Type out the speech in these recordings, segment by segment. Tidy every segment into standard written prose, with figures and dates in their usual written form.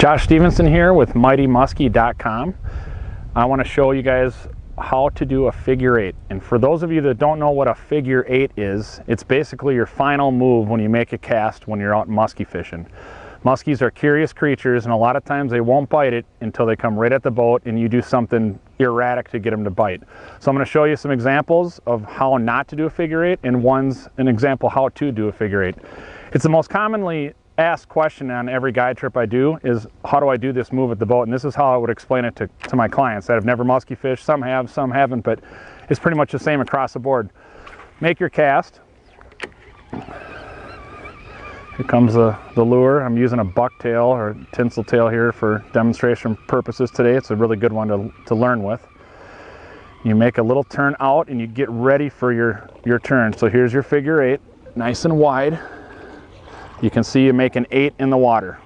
Josh Stevenson here with MightyMusky.com. I want to show you guys how to do a figure eight. And for those of you that don't know what a figure eight is, it's basically your final move when you make a cast when you're out musky fishing. Muskies are curious creatures, and a lot of times they won't bite it until they come right at the boat and you do something erratic to get them to bite. So I'm going to show you some examples of how not to do a figure eight, and an example how to do a figure eight. It's the most commonly asked question on every guide trip I do is, how do I do this move at the boat? And this is how I would explain it to my clients that have never musky fished. Some have, some haven't, but it's pretty much the same across the board. Make your cast. Here comes the lure. I'm using a bucktail or tinsel tail here for demonstration purposes today. It's a really good one to learn with. You make a little turn out and you get ready for your turn. So here's your figure eight, nice and wide. You can see you make an 8 in the water.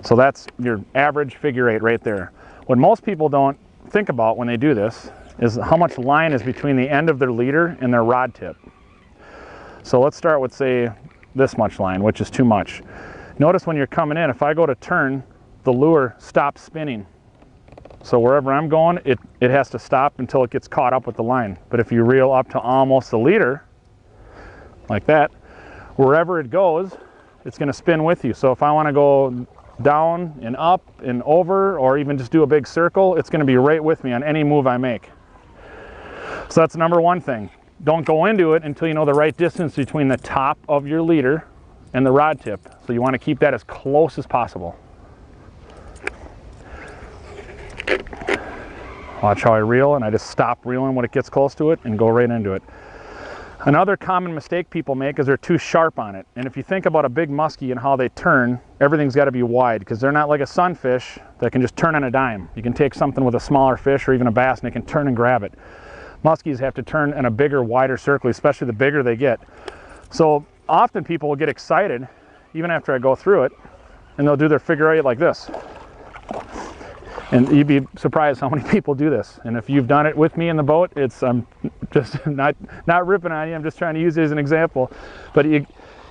So that's your average figure eight right there. What most people don't think about when they do this is how much line is between the end of their leader and their rod tip. So let's start with, say, this much line, which is too much. Notice when you're coming in, if I go to turn, the lure stops spinning. So wherever I'm going, it has to stop until it gets caught up with the line. But if you reel up to almost the leader, like that, wherever it goes, it's going to spin with you. So if I want to go down and up and over, or even just do a big circle, it's going to be right with me on any move I make. So that's number one thing. Don't go into it until you know the right distance between the top of your leader and the rod tip. So you want to keep that as close as possible. Watch how I reel, and I just stop reeling when it gets close to it and go right into it. Another common mistake people make is they're too sharp on it. And if you think about a big muskie and how they turn, everything's got to be wide, because they're not like a sunfish that can just turn on a dime. You can take something with a smaller fish or even a bass and they can turn and grab it. Muskies have to turn in a bigger, wider circle, especially the bigger they get. So often people will get excited, even after I go through it, and they'll do their figure eight like this. And you'd be surprised how many people do this. And if you've done it with me in the boat, I'm just not ripping on you. I'm just trying to use it as an example. But you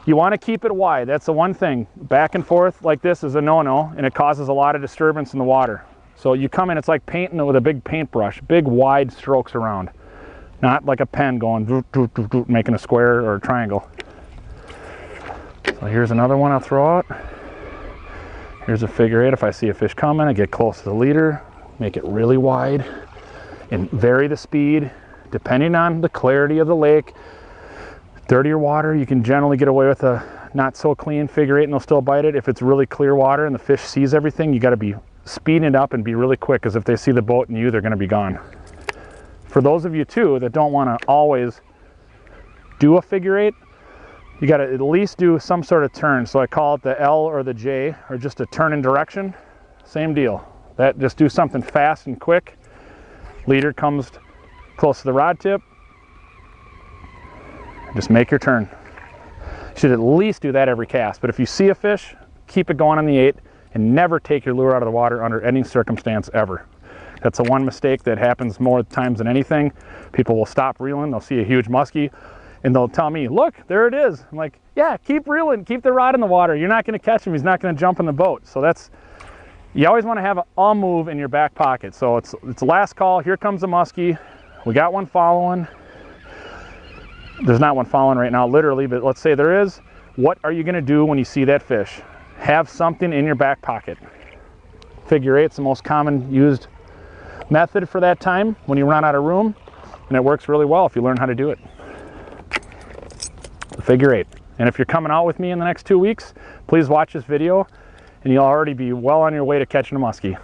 want to keep it wide. That's the one thing. Back and forth like this is a no-no, and it causes a lot of disturbance in the water. So you come in, it's like painting it with a big paintbrush, big wide strokes around. Not like a pen going doot, doot, doot, doot, making a square or a triangle. So here's another one I'll throw out. Here's a figure eight. If I see a fish coming, I get close to the leader, make it really wide, and vary the speed depending on the clarity of the lake. Dirtier water, you can generally get away with a not so clean figure eight and they'll still bite it. If it's really clear water and the fish sees everything, you got to be speeding it up and be really quick, because if they see the boat and you, they're going to be gone. For those of you too that don't want to always do a figure eight, you got to at least do some sort of turn. So I call it the L or the J, or just a turn in direction. Same deal. Just do something fast and quick. Leader comes close to the rod tip. Just make your turn. You should at least do that every cast. But if you see a fish, keep it going on the 8 and never take your lure out of the water under any circumstance ever. That's the one mistake that happens more times than anything. People will stop reeling. They'll see a huge muskie, and they'll tell me, look, there it is. I'm like, yeah, keep reeling, keep the rod in the water. You're not going to catch him. He's not going to jump in the boat. So you always want to have a move in your back pocket. So it's last call. Here comes a muskie. We got one following. There's not one following right now, literally, but let's say there is. What are you going to do when you see that fish? Have something in your back pocket. Figure eight's the most common used method for that time when you run out of room, and it works really well if you learn how to do it. Figure eight. And if you're coming out with me in the next 2 weeks, please watch this video and you'll already be well on your way to catching a muskie.